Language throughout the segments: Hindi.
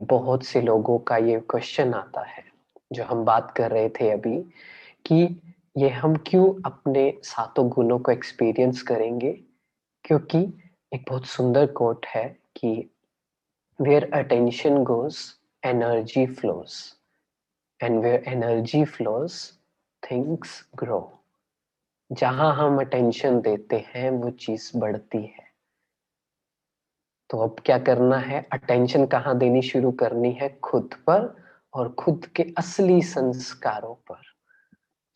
बहुत से लोगों का ये क्वेश्चन आता है, जो हम बात कर रहे थे अभी, कि ये हम क्यों अपने सातों गुणों को एक्सपीरियंस करेंगे? क्योंकि एक बहुत सुंदर कोट है कि where attention goes energy flows, and where energy flows things grow. जहां हम अटेंशन देते हैं वो चीज बढ़ती है। तो अब क्या करना है? अटेंशन कहाँ देनी शुरू करनी है? खुद पर, और खुद के असली संस्कारों पर।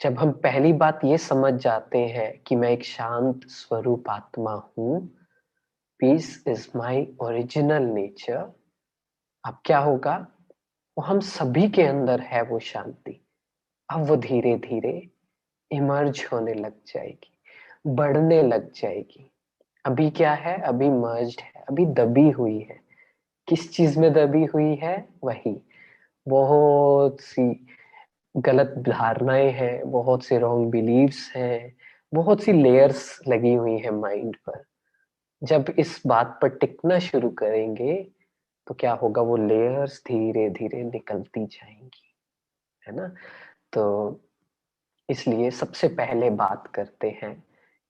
जब हम पहली बात ये समझ जाते हैं कि मैं एक शांत स्वरूप आत्मा हूं, peace is my original nature, अब क्या होगा? वो हम सभी के अंदर है वो शांति। अब वो धीरे धीरे इमर्ज होने लग जाएगी, बढ़ने लग जाएगी। अभी क्या है? अभी मर्ज्ड है, अभी दबी हुई है। किस चीज में दबी हुई है? वही बहुत सी गलत धारणाएं हैं, बहुत से रॉन्ग बिलीव्स हैं, बहुत सी लेयर्स लगी हुई है माइंड पर। जब इस बात पर टिकना शुरू करेंगे तो क्या होगा? वो लेयर्स धीरे धीरे निकलती जाएंगी, है ना? तो इसलिए सबसे पहले बात करते हैं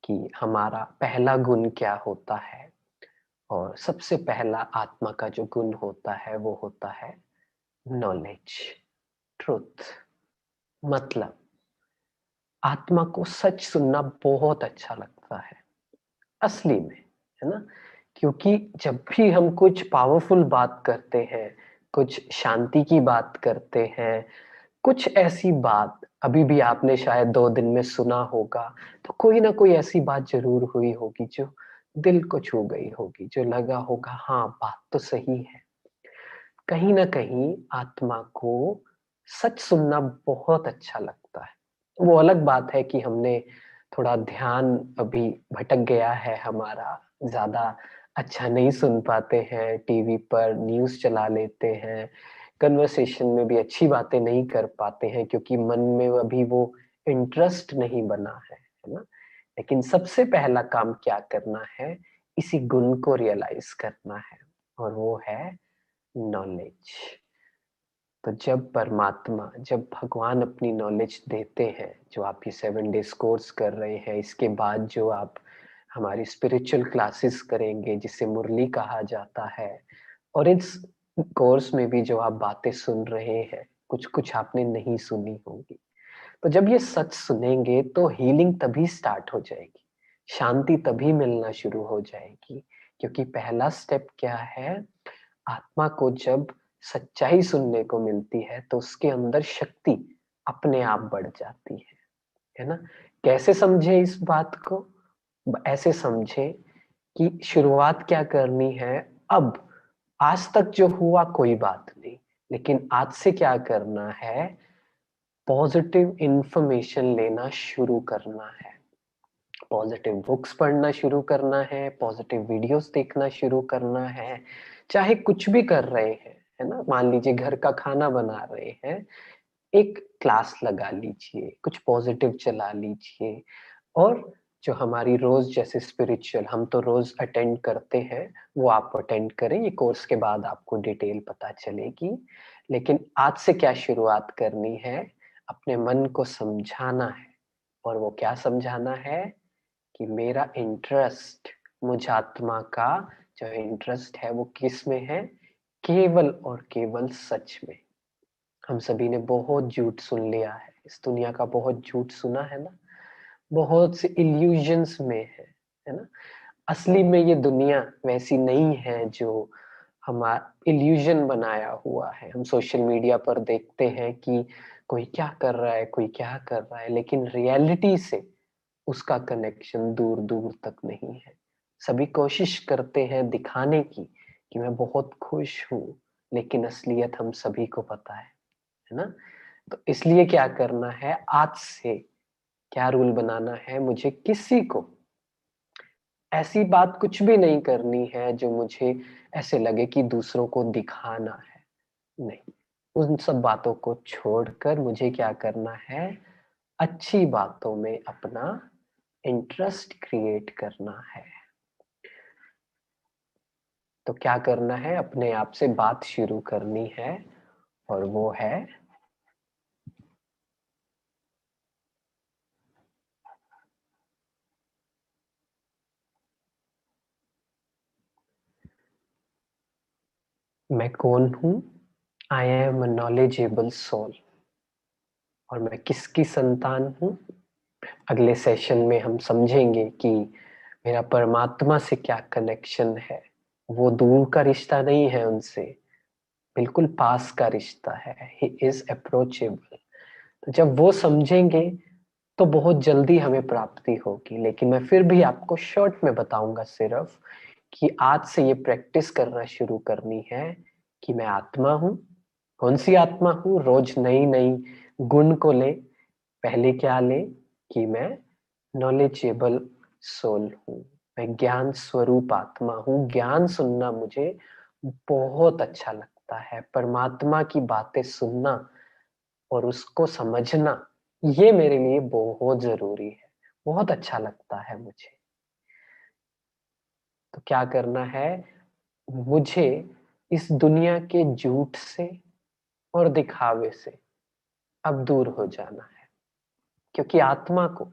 कि हमारा पहला गुण क्या होता है। और सबसे पहला आत्मा का जो गुण होता है वो होता है नॉलेज, ट्रुथ। मतलब आत्मा को सच सुनना बहुत अच्छा लगता है, असली में, है ना? क्योंकि जब भी हम कुछ पावरफुल बात करते हैं, कुछ शांति की बात करते हैं, कुछ ऐसी बात अभी भी आपने शायद 2 दिन में सुना होगा, तो कोई ना कोई ऐसी बात जरूर हुई होगी जो दिल को छू गई होगी, जो लगा होगा हाँ बात तो सही है। कहीं ना कहीं आत्मा को सच सुनना बहुत अच्छा लगता है। वो अलग बात है कि हमने थोड़ा ध्यान अभी भटक गया है हमारा, ज्यादा अच्छा नहीं सुन पाते हैं, टीवी पर न्यूज़ चला लेते हैं, कन्वर्सेशन में भी अच्छी बातें नहीं कर पाते हैं क्योंकि मन में अभी वो इंटरेस्ट नहीं बना है ना? लेकिन सबसे पहला काम क्या करना है? इसी गुण को रियलाइज करना है, और वो है नॉलेज। तो जब परमात्मा, जब भगवान अपनी नॉलेज देते हैं, जो आप ये 7 डेज कोर्स कर रहे हैं, इसके बाद जो आप हमारी स्पिरिचुअल क्लासेस करेंगे जिसे मुरली कहा जाता है, और इस कोर्स में भी जो आप बातें सुन रहे हैं, कुछ कुछ आपने नहीं सुनी होंगी। तो जब ये सच सुनेंगे तो हीलिंग तभी स्टार्ट हो जाएगी, शांति तभी मिलना शुरू हो जाएगी। क्योंकि पहला स्टेप क्या है? आत्मा को जब सच्चाई सुनने को मिलती है तो उसके अंदर शक्ति अपने आप बढ़ जाती है ना? कैसे समझे इस बात को? ऐसे समझे कि शुरुआत क्या करनी है अब। आज तक जो हुआ कोई बात नहीं, लेकिन आज से क्या करना है? पॉजिटिव इंफॉर्मेशन लेना शुरू करना है, पॉजिटिव बुक्स पढ़ना शुरू करना है, पॉजिटिव वीडियोस देखना शुरू करना है। चाहे कुछ भी कर रहे हैं, है ना? मान लीजिए घर का खाना बना रहे हैं, एक क्लास लगा लीजिए, कुछ पॉजिटिव चला लीजिए। और जो हमारी रोज जैसे स्पिरिचुअल हम तो रोज अटेंड करते हैं, वो आप अटेंड करें, ये कोर्स के बाद आपको डिटेल पता चलेगी। लेकिन आज से क्या शुरुआत करनी है? अपने मन को समझाना है। और वो क्या समझाना है? कि मेरा इंटरेस्ट, मुझ आत्मा का जो इंटरेस्ट है वो किस में है? केवल और केवल सच में। हम सभी ने बहुत झूठ सुन लिया है, इस दुनिया का बहुत झूठ सुना है ना? बहुत से इल्यूजन्स में है ना? असली में ये दुनिया वैसी नहीं है जो हमारा इल्यूजन बनाया हुआ है। हम सोशल मीडिया पर देखते हैं कि कोई क्या कर रहा है, कोई क्या कर रहा है, लेकिन रियलिटी से उसका कनेक्शन दूर दूर तक नहीं है। सभी कोशिश करते हैं दिखाने की कि मैं बहुत खुश हूँ, लेकिन असलियत हम सभी को पता है ना? तो इसलिए क्या करना है? आज से क्या रूल बनाना है? मुझे किसी को ऐसी बात कुछ भी नहीं करनी है जो मुझे ऐसे लगे कि दूसरों को दिखाना है। नहीं, उन सब बातों को छोड़कर मुझे क्या करना है? अच्छी बातों में अपना इंटरेस्ट क्रिएट करना है। तो क्या करना है, अपने आप से बात शुरू करनी है, और वो है मैं कौन हूँ। I am a knowledgeable soul. और मैं किसकी संतान हूँ। अगले सेशन में हम समझेंगे कि मेरा परमात्मा से क्या कनेक्शन है। वो दूर का रिश्ता नहीं है उनसे, बिल्कुल पास का रिश्ता है। He is approachable. तो जब वो समझेंगे तो बहुत जल्दी हमें प्राप्ति होगी। लेकिन मैं फिर भी आपको शॉर्ट में बताऊंगा सिर्फ कि आज से ये प्रैक्टिस करना शुरू करनी है कि मैं आत्मा हूँ। कौन सी आत्मा हूँ, रोज नई नई गुण को ले। पहले क्या ले कि मैं नॉलेजेबल सोल हूँ, मैं ज्ञान स्वरूप आत्मा हूँ। ज्ञान सुनना मुझे बहुत अच्छा लगता है। परमात्मा की बातें सुनना और उसको समझना, ये मेरे लिए बहुत जरूरी है। बहुत अच्छा लगता है मुझे। तो क्या करना है, मुझे इस दुनिया के झूठ से और दिखावे से अब दूर हो जाना है। क्योंकि आत्मा को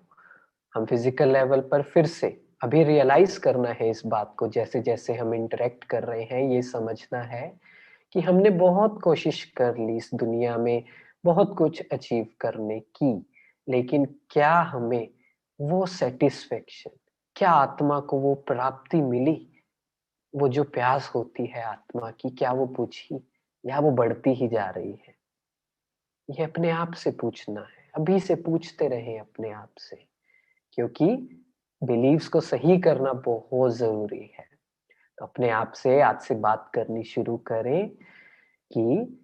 हम फिजिकल लेवल पर फिर से अभी रियलाइज करना है इस बात को। जैसे जैसे हम इंटरेक्ट कर रहे हैं, ये समझना है कि हमने बहुत कोशिश कर ली इस दुनिया में, बहुत कुछ अचीव करने की, लेकिन क्या हमें वो सेटिस्फेक्शन, क्या आत्मा को वो प्राप्ति मिली। वो जो प्यास होती है आत्मा की, क्या वो बुझी या वो बढ़ती ही जा रही है। ये अपने आप से पूछना है। अभी से पूछते रहे अपने आप से, क्योंकि बिलीव्स को सही करना बहुत जरूरी है। तो अपने आप से आज से बात करनी शुरू करें कि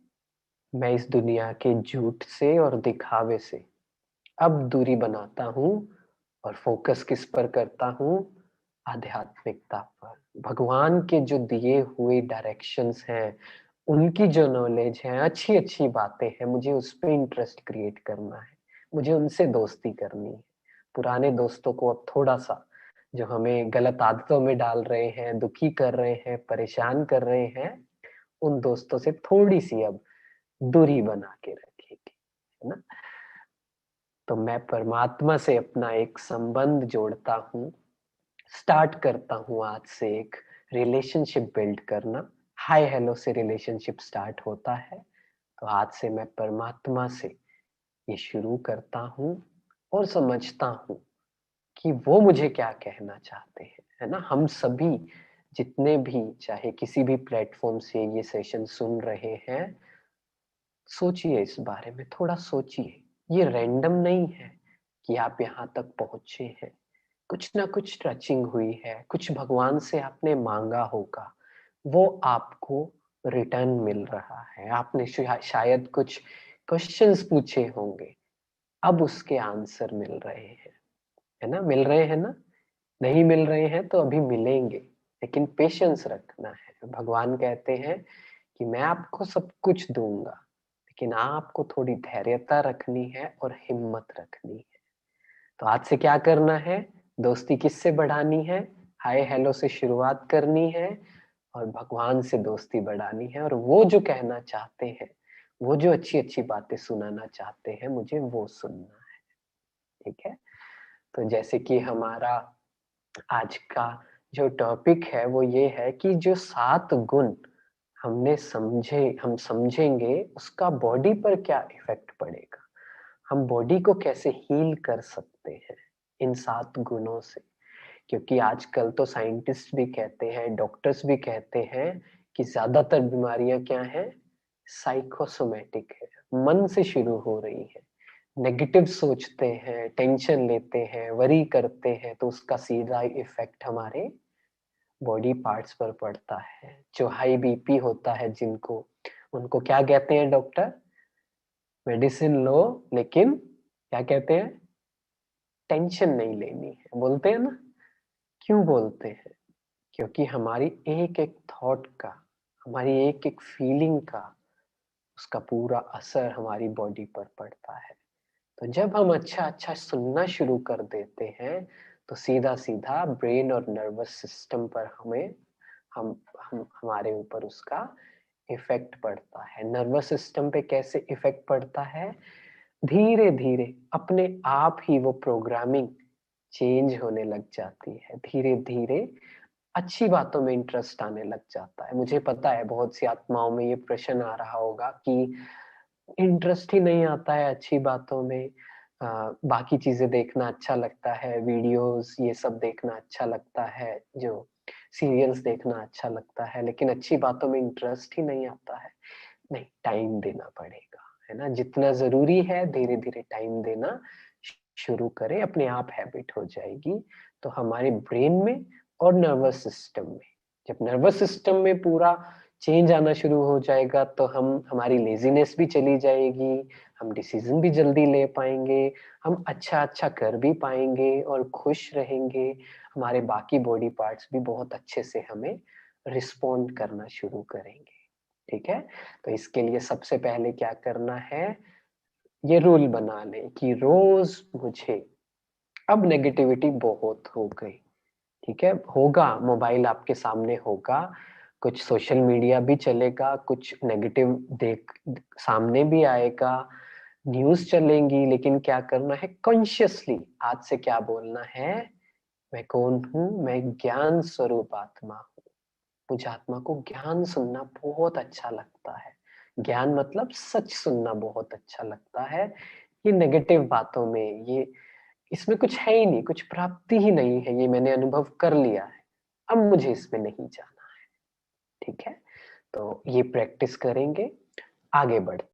मैं इस दुनिया के झूठ से और दिखावे से अब दूरी बनाता हूँ, और फोकस किस पर करता हूँ, आध्यात्मिकता पर। भगवान के जो दिए हुए डायरेक्शंस हैं, उनकी जो नॉलेज है, अच्छी अच्छी बातें हैं, मुझे उस पर इंटरेस्ट क्रिएट करना है। मुझे उनसे दोस्ती करनी है। पुराने दोस्तों को अब थोड़ा सा, जो हमें गलत आदतों में डाल रहे हैं, दुखी कर रहे हैं, परेशान कर रहे हैं, उन दोस्तों से थोड़ी सी अब दूरी बना के रखेगी, है ना। तो मैं परमात्मा से अपना एक संबंध जोड़ता हूँ। स्टार्ट करता हूँ आज से एक रिलेशनशिप बिल्ड करना। हाय हेलो से रिलेशनशिप स्टार्ट होता है। तो आज से मैं परमात्मा से ये शुरू करता हूँ और समझता हूँ कि वो मुझे क्या कहना चाहते हैं, है ना। हम सभी जितने भी चाहे किसी भी प्लेटफॉर्म से ये सेशन सुन रहे हैं, सोचिए इस बारे में, थोड़ा सोचिए। ये रैंडम नहीं है कि आप यहाँ तक पहुंचे हैं। कुछ ना कुछ टचिंग हुई है, कुछ भगवान से आपने मांगा होगा, वो आपको रिटर्न मिल रहा है। आपने शायद कुछ क्वेश्चंस पूछे होंगे, अब उसके आंसर मिल रहे हैं, है ना। मिल रहे हैं ना। नहीं मिल रहे हैं तो अभी मिलेंगे, लेकिन पेशेंस रखना है। भगवान कहते हैं कि मैं आपको सब कुछ दूंगा, लेकिन आपको थोड़ी धैर्यता रखनी है और हिम्मत रखनी है। तो आज से क्या करना है, दोस्ती किससे बढ़ानी है, हाय हेलो से शुरुआत करनी है, और भगवान से दोस्ती बढ़ानी है। और वो जो कहना चाहते हैं, वो जो अच्छी अच्छी बातें सुनाना चाहते हैं, मुझे वो सुनना है। ठीक है। तो जैसे कि हमारा आज का जो टॉपिक है वो ये है कि जो 7 गुण हम समझेंगे, उसका बॉडी पर क्या इफेक्ट पड़ेगा। हम बॉडी को कैसे हील कर सकते हैं इन 7 गुणों से। क्योंकि आजकल तो साइंटिस्ट भी कहते हैं, डॉक्टर्स भी कहते हैं कि ज्यादातर बीमारियां क्या हैं, साइकोसोमेटिक है, मन से शुरू हो रही है। नेगेटिव सोचते हैं, टेंशन लेते हैं, वरी करते हैं, तो उसका सीधा इफेक्ट हमारे बॉडी पार्ट्स पर पड़ता है। जो हाई बीपी होता है जिनको, उनको क्या कहते हैं डॉक्टर, मेडिसिन लो, लेकिन क्या कहते हैं, टेंशन नहीं लेनी है, बोलते हैं ना। क्यों बोलते हैं, क्योंकि हमारी एक एक थॉट का, हमारी एक एक फीलिंग का, उसका पूरा असर हमारी बॉडी पर पड़ता है। तो जब हम अच्छा अच्छा सुनना शुरू कर देते हैं, तो सीधा सीधा ब्रेन और नर्वस सिस्टम पर हमें हम हमारे ऊपर उसका इफेक्ट पड़ता है। नर्वस सिस्टम पे कैसे इफेक्ट पड़ता है? धीरे धीरे अपने आप ही वो प्रोग्रामिंग चेंज होने लग जाती है। धीरे धीरे अच्छी बातों में इंटरेस्ट आने लग जाता है। मुझे पता है बहुत सी आत्माओं में ये प्रश्न आ रहा होगा कि इंटरेस्ट ही नहीं आता है अच्छी बातों में। बाकी चीजें देखना अच्छा लगता है, वीडियोस ये सब देखना अच्छा लगता है, जो सीरियल्स देखना अच्छा लगता है, लेकिन अच्छी बातों में इंटरेस्ट ही नहीं आता है। नहीं, टाइम देना पड़ेगा, है ना? जितना ज़रूरी है धीरे-धीरे टाइम देना शुरू करें, अपने आप हैबिट हो जाएगी। तो हमारे ब्रेन में और नर्वस सिस्टम में, जब नर्वस सिस्टम में पूरा चेंज आना शुरू हो जाएगा तो हम हमारी लेज़ीनेस भी चली जाएगी, हम डिसीज़न भी जल्दी ले पाएँगे, हम अच्छा-अच्छा कर भी पाएँगे और खुश रहेंगे। हमारे बाकी बॉडी पार्ट्स भी बहुत अच्छे से हमें रिस्पॉन्ड करना शुरू करेंगे। ठीक है? तो इसके लिए सबसे पहले क्या करना है, ये रूल बना लें कि रोज़ मुझे अब नेगेटिविटी बहुत हो गई, ठीक है? होगा, मोबाइल आपके सामने होगा, कुछ सोशल मीडिया भी चलेगा, कुछ नेगेटिव सामने भी आएगा, न्यूज़ चलेंगी, लेकिन क्या करना है कॉन्शियसली आज से क्या बोलना है, मैं कौन हूँ? मैं ज्ञान स्वरूप आत्मा हूँ। मुझे आत्मा को ज्ञान सुनना बहुत अच्छा लगता है। ज्ञान मतलब सच सुनना बहुत अच्छा लगता है। ये नेगेटिव बातों में ये इसमें कुछ है ही नहीं, कुछ प्राप्ति ही नहीं है, ये मैंने अनुभव कर लिया है। अब मुझे इसमें नहीं जाना है, ठीक है? तो ये प्रैक्टिस करेंगे, आगे बढ़